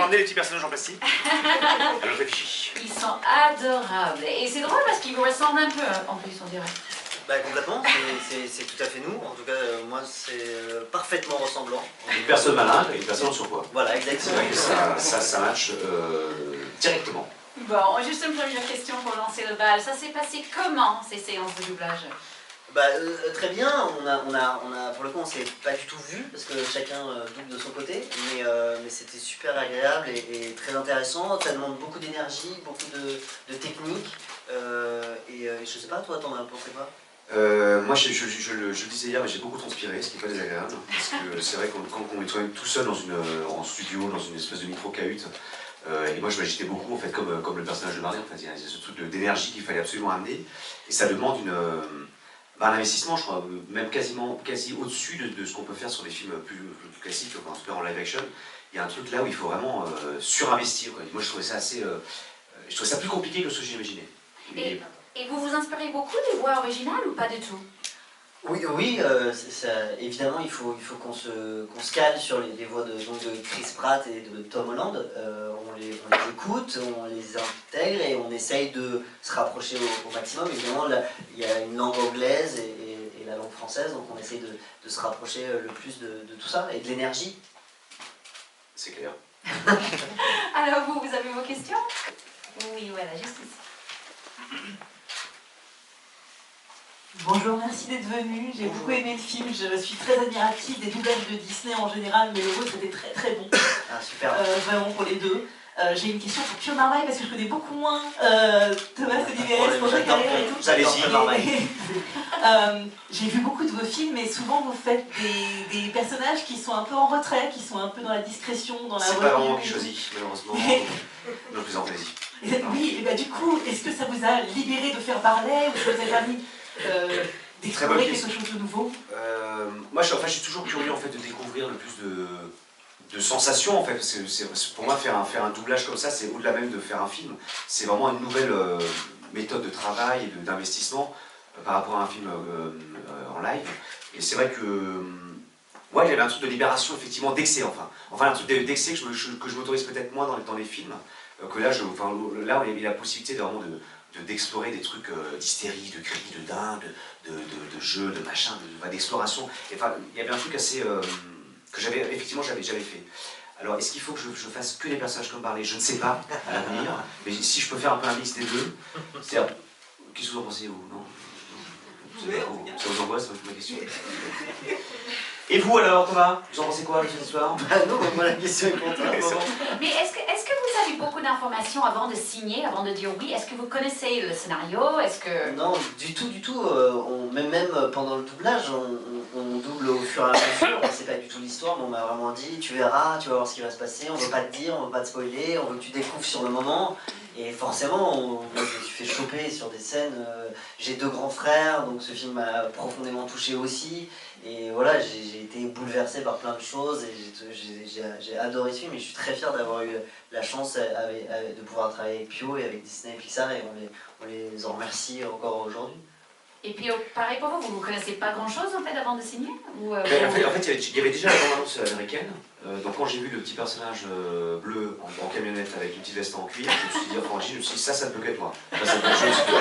emmené les petits personnages en plastique à notre effigie. Ils sont adorables. Et c'est drôle parce qu'ils vous ressemblent un peu, en plus, on dirait. Bah complètement, c'est tout à fait nous. En tout cas, moi, c'est parfaitement ressemblant. Une personne malin et une personne en surpoids. Voilà, exactement. Ça match directement. Bon, juste une première question pour lancer le bal. Ça s'est passé comment, ces séances de doublage? Bah, très bien, pour le coup on s'est pas du tout vu parce que chacun double de son côté, mais c'était super agréable et très intéressant. Ça demande beaucoup d'énergie, beaucoup de technique, et je sais pas, toi t'en as pensé quoi? Moi je le disais hier, mais j'ai beaucoup transpiré, ce qui n'est pas désagréable, parce que c'est vrai que quand on est tout seul en studio, dans une espèce de micro-cahute, et moi je m'agitais beaucoup, en fait, comme le personnage de Marie, en fait, il y a ce truc d'énergie qu'il fallait absolument amener, et ça demande un investissement, je crois, même quasi au-dessus de ce qu'on peut faire sur des films plus classiques, enfin, en tout cas en live action. Il y a un truc là où il faut vraiment surinvestir, quoi. Moi je trouvais ça je trouvais ça plus compliqué que ce que j'imaginais. Et vous vous inspirez beaucoup des voix originales ou pas du tout? Oui, évidemment il faut qu'on se cale sur les voix de Chris Pratt et de Tom Holland. On les écoute, on les intègre et on essaye de se rapprocher au maximum. Évidemment, là, il y a une langue anglaise et la langue française, donc on essaye de se rapprocher le plus de tout ça et de l'énergie. C'est clair. Alors vous avez vos questions? Oui, voilà, juste ici. Bonjour, merci d'être venu. J'ai beaucoup aimé le film. Je suis très admirative des doublages de Disney en général, mais le vôtre était très très bon. Ah, super. Vraiment pour les deux. J'ai une question pour Pio Marmaille parce que je connais beaucoup moins Thomas Oliveres, Roger Carrère et tout. Allez-y, j'ai vu beaucoup de vos films et souvent vous faites des personnages qui sont un peu en retrait, qui sont un peu dans la discrétion, dans la retenue. C'est pas vraiment moi qui choisis, malheureusement. Non, plus en plaisir. Oui, et bah, du coup, est-ce que ça vous a libéré de faire Barlet ou ça vous a permis d'explorer quelque chose de nouveau? Moi, je suis toujours curieux en fait de découvrir le plus de sensations en fait. Pour moi, faire un doublage comme ça, c'est au-delà même de faire un film. C'est vraiment une nouvelle méthode de travail et d'investissement par rapport à un film en live. Et c'est vrai que moi, il y avait un truc de libération effectivement d'excès, enfin un truc d'excès que je m'autorise peut-être moins dans les films. Que là, là, il y a la possibilité d'explorer des trucs d'hystérie, de cris, de dingue, de jeux, de machin, d'exploration. Enfin, il y avait un truc assez que j'avais fait. Alors, est-ce qu'il faut que je fasse que des personnages comme Barlet? Je ne sais pas, à l'avenir. Mais si je peux faire un peu un mix des deux, c'est-à-dire, qu'est-ce que vous en pensez, vous? Non, ça vous angoisse, ma question. Et vous alors, Thomas, vous en pensez quoi de cette histoire? Non, moi la question est pour toi. Mais est-ce que vous avez beaucoup d'informations avant de signer, avant de dire oui? Est-ce que vous connaissez le scénario? Est-ce que... Non, du tout. Même pendant le doublage, on double au fur et à mesure. On ne sait pas du tout l'histoire, mais on m'a vraiment dit tu verras, tu vas voir ce qui va se passer. On ne veut pas te dire, on ne veut pas te spoiler, on veut que tu découvres sur le moment. Et forcément, moi, je me suis fait choper sur des scènes. J'ai deux grands frères, donc ce film m'a profondément touché aussi. Et voilà, j'ai été bouleversé par plein de choses et j'ai adoré ce film. Et je suis très fier d'avoir eu la chance de pouvoir travailler avec Pio et avec Disney et Pixar. Et on les en remercie encore aujourd'hui. Et puis, pareil pour vous, vous ne connaissez pas grand-chose en fait avant de signer ou, en fait, il y avait déjà la bande-annonce américaine. Donc quand j'ai vu le petit personnage bleu en camionnette avec une petite veste en cuir, je me suis dit, enfin, je me suis dit, ça ne peut qu'être moi.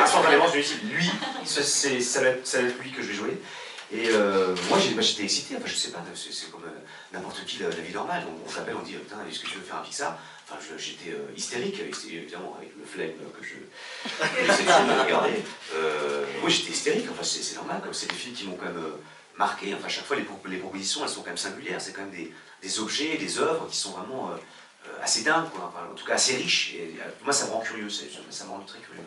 Instantanément, je me suis dit, lui, ça va être lui que je vais jouer. Et moi, j'étais excité, enfin, je sais pas, c'est comme n'importe qui la vie normale. On s'appelle, on dit, putain, est-ce que tu veux faire un Pixar? Enfin, j'étais hystérique, évidemment, avec le flegme que j'essaie de regarder. Oui, j'étais hystérique, enfin, c'est normal, comme c'est des films qui m'ont quand même marqué. Enfin, à chaque fois, les propositions, elles sont quand même singulières. C'est quand même des objets, des œuvres qui sont vraiment assez dingues, quoi. Enfin, en tout cas assez riches. Et moi, ça me rend curieux, ça me rend très curieux.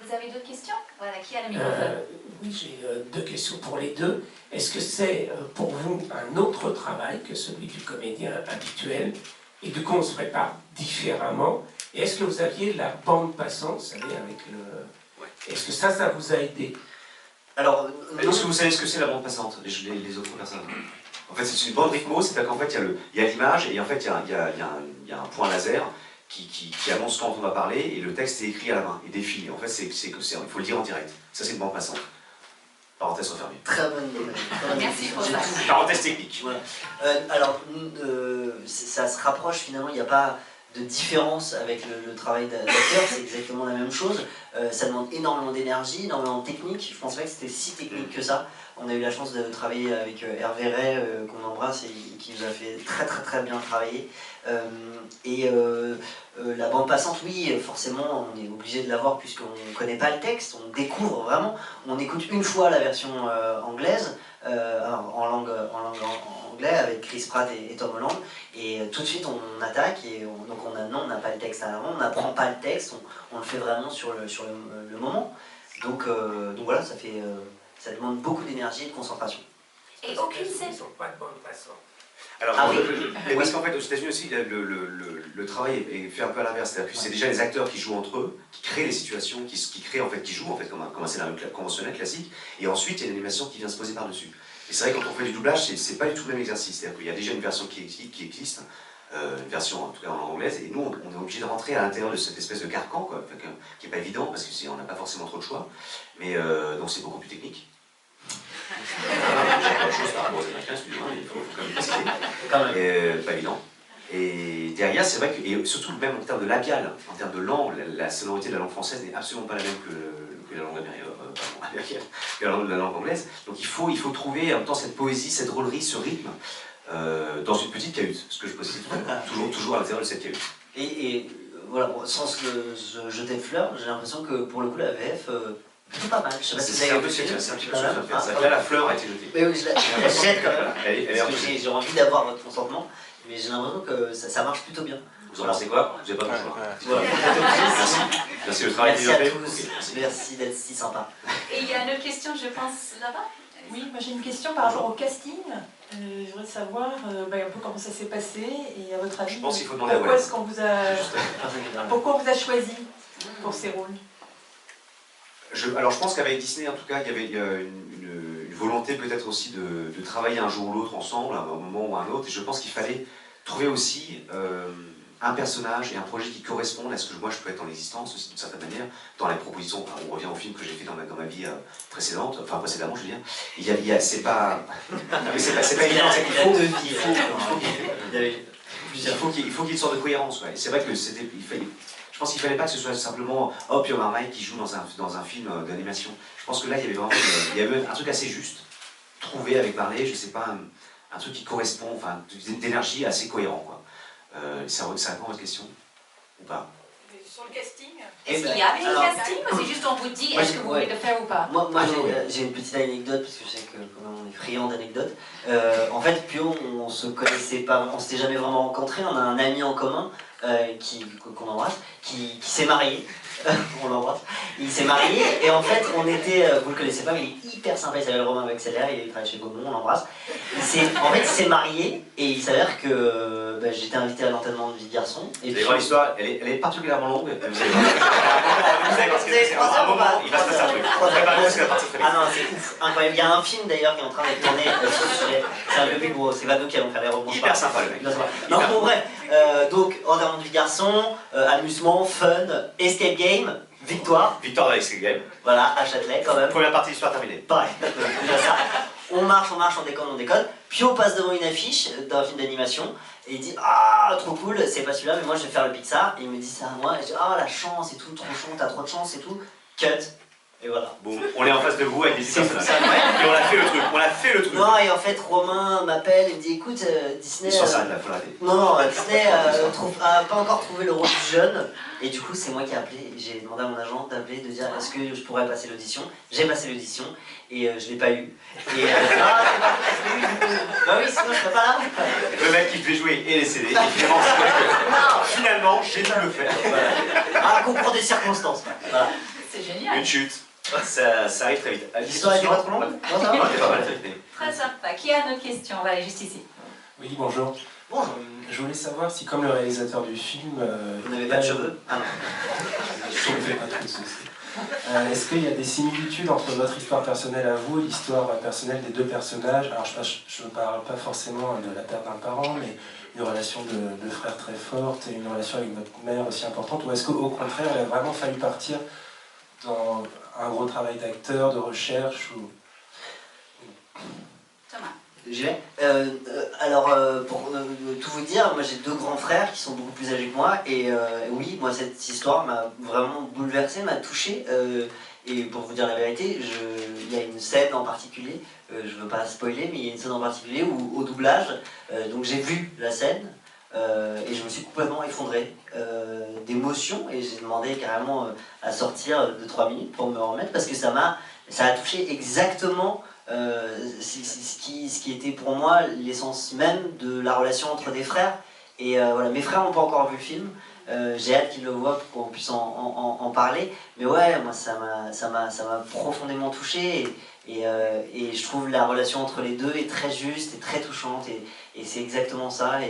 Vous avez d'autres questions? Voilà, qui a le microphone? Oui, j'ai deux questions pour les deux. Est-ce que c'est pour vous un autre travail que celui du comédien habituel? Et du coup, on se prépare différemment. Et est-ce que vous aviez la bande passante, vous savez, avec le... Est-ce que ça vous a aidé? Alors, est-ce que vous savez ce que c'est la bande passante, les autres personnes? En fait, c'est une bande rythmo, c'est-à-dire qu'en fait, il y a l'image et en fait, il y a un point laser qui annonce quand on va parler et le texte est écrit à la main et défile. En fait, il faut le dire en direct. Ça, c'est une bande passante. Parenthèse refermée. Très bonne idée. Merci pour ça. Parenthèse technique. Voilà. Alors, ça se rapproche finalement, il n'y a pas de différence avec le travail d'acteur, c'est exactement la même chose. Ça demande énormément d'énergie, énormément de technique. Je pense pas que c'était si technique que ça. On a eu la chance de travailler avec Hervé Ray, qu'on embrasse et qui nous a fait très bien travailler. La bande passante, oui, forcément, on est obligé de la voir puisqu'on ne connaît pas le texte, on découvre vraiment. On écoute une fois la version anglaise, en langue anglais, avec Chris Pratt et Tom Holland, et tout de suite on attaque, et donc on n'a pas le texte à l'avant, on n'apprend pas le texte, on le fait vraiment sur le moment. Donc voilà, ça demande beaucoup d'énergie et de concentration. Et aucune scène. Ils sont pas de bande passante. Alors, Ah oui. parce qu'en fait, aux États-Unis aussi, le travail est fait un peu à l'inverse. C'est-à-dire que c'est déjà les acteurs qui jouent entre eux, qui créent les situations, qui jouent en fait comme un scénario conventionnel, classique, et ensuite il y a une animation qui vient se poser par-dessus. Et c'est vrai que quand on fait du doublage, c'est pas du tout le même exercice. C'est-à-dire qu'il y a déjà une version qui existe, une version en tout cas en langue anglaise, et nous on est obligé de rentrer à l'intérieur de cette espèce de carcan, quoi, qui n'est pas évident parce qu'on n'a pas forcément trop de choix, mais donc c'est beaucoup plus technique. J'ai pas de choses par rapport aux Américains, excusez-moi, mais il faut quand même préciser. Quand même. Pas évident. Et derrière, c'est vrai que, et surtout même en termes de labial, en termes de langue, la sonorité de la langue française n'est absolument pas la même que la langue américaine, que la langue anglaise. Donc il faut trouver en même temps cette poésie, cette drôlerie, ce rythme, dans une petite cahute, ce que je précise toujours à l'intérieur de cette cahute. Et voilà, bon, sans se jeter de fleurs, j'ai l'impression que pour le coup la VF, plutôt pas mal. Je sais pas si C'est un petit peu ce que ça fait. Là, la fleur a été jetée. Mais oui, je la jette quand même. Elle est Parce que j'ai envie d'avoir votre consentement, mais j'ai l'impression que ça marche plutôt bien. Vous en pensez quoi? Vous n'avez pas de choix. Voilà. Merci, le travail Merci à fait. tous, merci d'être si sympa. Et il y a une autre question, je pense, là-bas. Oui, moi j'ai une question par rapport au casting. Je voudrais savoir un peu comment ça s'est passé et à votre avis, Je pense qu'il faut demander à pourquoi Wallace. est-ce qu'on vous a, pourquoi on vous a choisi pour ces rôles? Alors je pense qu'avec Disney, en tout cas, il y avait une volonté peut-être aussi de travailler un jour ou l'autre ensemble, à un moment ou à un autre, et je pense qu'il fallait trouver aussi un personnage et un projet qui correspondent à ce que moi je peux être en existence aussi d'une certaine manière, dans les propositions, on revient au film que j'ai fait dans ma vie précédente, enfin précédemment je veux dire, c'est pas évident, il faut qu'il y ait une sorte de cohérence, ouais. C'est vrai que je pense qu'il ne fallait pas que ce soit simplement hop, il y a un mec qui joue dans un film d'animation. Je pense que là, il y avait vraiment un truc assez juste, trouvé avec Barley, je sais pas, un truc qui correspond, enfin, d'énergie assez cohérent, quoi. Ça répond à votre question ou pas? Sur le casting, Est-ce qu'il y avait un casting ou c'est juste on vous dit est-ce que vous voulez le faire ou pas? Moi j'ai une petite anecdote, parce que je sais que quand même on est friand d'anecdotes. En fait, Pio, on se connaissait pas, on s'était jamais vraiment rencontrés. On a un ami en commun qu'on embrasse, qui s'est marié. On l'embrasse. Il s'est marié et en fait on était, vous le connaissez pas mais il est hyper sympa, il s'appelle Romain Vexeller, il travaille chez Gaumont, on l'embrasse. En fait il s'est marié et il s'avère que j'étais invité à l'enterrement de Vie de Garçon. Vous allez voir l'histoire, elle est particulièrement longue. Vous allez voir. À un moment, il va se passer un truc. Préparez-vous parce que la partie très Ah non, c'est ouf, incroyable. Il y a un film d'ailleurs qui est en train d'être tourné sur ce sujet. C'est un peu plus gros, c'est Vado qui allons faire les rebonds. hyper sympa le mec. Non, bon bref, donc enterrement de Vie de Garçon, amusement, fun, escape game, victoire. Victoire dans l'Escape Game. Voilà, à Châtelet quand même. Première partie de l'histoire terminée. Pareil, déjà ça. On marche, on déconne. Pio passe devant une affiche d'un film d'animation et il dit ah trop cool, c'est pas celui-là mais moi je vais faire le Pixar. Et il me dit ça à moi et je dis ah la chance et tout, trop chance, t'as trop de chance et tout. Cut. Et voilà. Bon, on est en face de vous avec des C'est personnages. incroyable. Et on a fait le truc. Non et en fait Romain m'appelle et me dit écoute Disney. Sur ça, il faut l'arrêter. Non, Disney a pas encore trouvé le rôle du jeune. Et du coup, c'est moi qui ai appelé. J'ai demandé à mon agent d'appeler, de dire est-ce que je pourrais passer l'audition. J'ai passé l'audition et je l'ai pas eu. Et ah, c'est pas vrai, je l'ai eu du coup. Bah oui, sinon je serais pas là. Le mec qui devait jouer et les CD. Et finalement, j'ai dû le faire. Voilà. Un concours des circonstances. Voilà. C'est génial. Une chute. Ça arrive très vite. L'histoire était pas trop longue. Non, ça va. Non, c'est pas mal. Très sympa. Qui a une autre question? On va aller juste ici. Oui, bonjour. Bonjour. Je voulais savoir si, comme le réalisateur du film... Vous n'avez pas de cheveux? Ah non. Je ne fais pas trop de soucis. Est-ce qu'il y a des similitudes entre votre histoire personnelle à vous et l'histoire personnelle des deux personnages? Alors, je ne parle pas forcément de la perte d'un parent, mais une relation de frère très forte et une relation avec votre mère aussi importante. Ou est-ce qu'au contraire, il a vraiment fallu partir dans un gros travail d'acteur, de recherche ou... Thomas. J'y vais. Alors, pour tout vous dire, moi j'ai 2 grands frères qui sont beaucoup plus âgés que moi, et oui, moi cette histoire m'a vraiment bouleversé, m'a touché, et pour vous dire la vérité, il y a une scène en particulier, je veux pas spoiler, mais il y a une scène en particulier où au doublage, donc j'ai vu la scène, et je me suis complètement effondré d'émotion, et j'ai demandé carrément à sortir de 3 minutes pour me remettre, parce que ça a touché exactement ce qui était pour moi l'essence même de la relation entre des frères. Et voilà, mes frères n'ont pas encore vu le film, j'ai hâte qu'ils le voient pour qu'on puisse en parler. Mais ouais, moi ça m'a profondément touché, et je trouve la relation entre les deux est très juste et très touchante, et c'est exactement ça.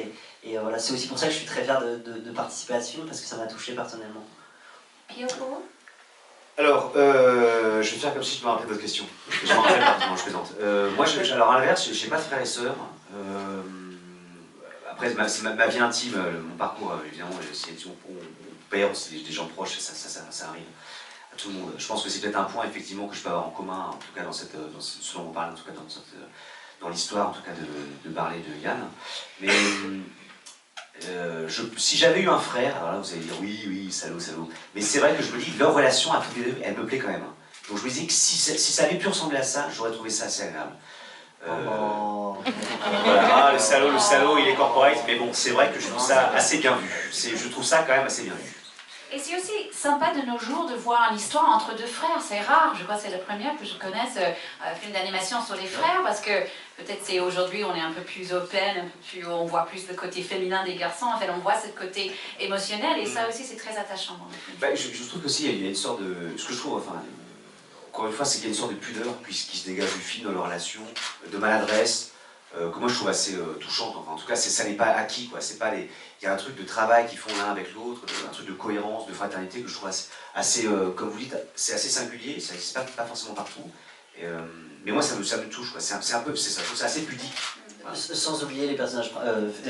Et voilà, c'est aussi pour ça que je suis très fier de participer à ce film, parce que ça m'a touché personnellement. Piotr? Alors, je vais faire comme si je me rappelais de votre question. Je m'en rappelle pas, non, je plaisante. Moi, alors à l'inverse, j'ai pas de frères et sœurs. Après, ma vie intime, mon parcours, évidemment, on perd, c'est des gens proches, ça arrive à tout le monde. Je pense que c'est peut-être un point, effectivement, que je peux avoir en commun, en tout cas dans ce dont on parle, en tout cas dans l'histoire, en tout cas de parler de Yann. Mais si j'avais eu un frère, alors là vous allez dire oui, salaud. Mais c'est vrai que je me dis que leur relation à tous les deux, elle me plaît quand même. Donc je me dis que si ça avait pu ressembler à ça, j'aurais trouvé ça assez agréable. Voilà, le salaud, il est corporate, mais bon, c'est vrai que je trouve ça assez bien vu. Je trouve ça quand même assez bien vu. Et c'est aussi sympa de nos jours de voir l'histoire entre 2 frères, c'est rare, je crois que c'est la première que je connaisse film d'animation sur les frères, parce que peut-être c'est aujourd'hui on est un peu plus open, on voit plus le côté féminin des garçons, en fait on voit ce côté émotionnel, et ça aussi c'est très attachant dans le film. Bah, je trouve qu'aussi il y a une sorte de... Ce que je trouve, enfin, encore une fois, c'est qu'il y a une sorte de pudeur qui se dégage du film dans leur relation, de maladresse, que moi je trouve assez touchante. Enfin, en tout cas, ça n'est pas acquis, quoi. C'est pas il y a un truc de travail qu'ils font l'un avec l'autre, un truc de cohérence, de fraternité que je trouve assez comme vous dites, c'est assez singulier, ça n'existe pas forcément partout. Mais moi, ça me touche, quoi. C'est un peu, c'est ça, je trouve ça assez pudique. Voilà. Sans oublier les personnages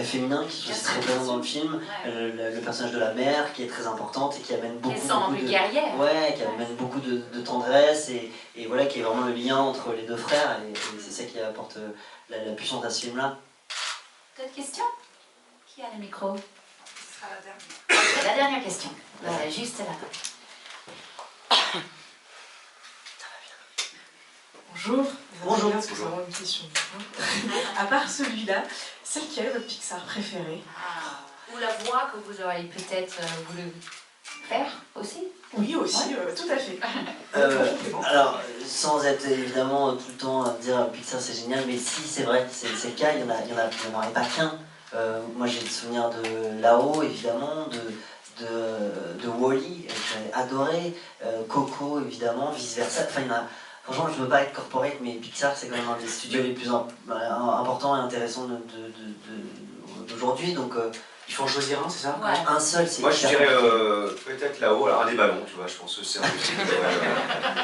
féminins qui sont très présents dans le film, le personnage de la mère qui est très importante et qui amène beaucoup de guerrière. Ouais, qui amène beaucoup de tendresse, et voilà, qui est vraiment le lien entre les 2 frères, et c'est ça qui apporte la puissance à ce film-là. D'autres questions? Qui a le micro? Ce sera la dernière. La dernière question, juste là. Bonjour. Bonjour. Parce que c'est vraiment une question. À part celui-là, c'est lequel votre Pixar préféré? Ou la voix que vous auriez peut-être voulu faire aussi? Oui, aussi, tout à fait. Alors, sans être évidemment tout le temps à dire Pixar c'est génial, mais si c'est vrai, c'est le cas, il n'y en aurait pas qu'un. Moi j'ai le souvenir de Là-haut, évidemment, de Wall-E, que j'ai adoré, Coco, évidemment, vice-versa. Enfin, franchement, je ne veux pas être corporate, mais Pixar c'est quand même un des studios les plus importants et intéressants d'aujourd'hui, donc... Il faut en choisir un, c'est ça? Ouais. Un seul, c'est... Moi je dirais peut-être Là-haut, alors un des ballons, tu vois, je pense que c'est un petit peu...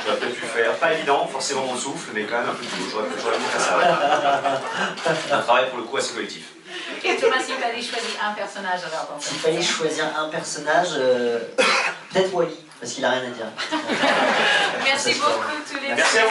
J'aurais peut-être pu faire, pas évident, forcément mon souffle, mais quand même un peu plus, j'aurais pu faire ça. Un travail pour le coup assez collectif. Et Thomas, s'il fallait choisir un personnage alors dans S'il fallait choisir un personnage, peut-être Wall-E, parce qu'il a rien à dire. Merci beaucoup tous les deux. Merci à vous.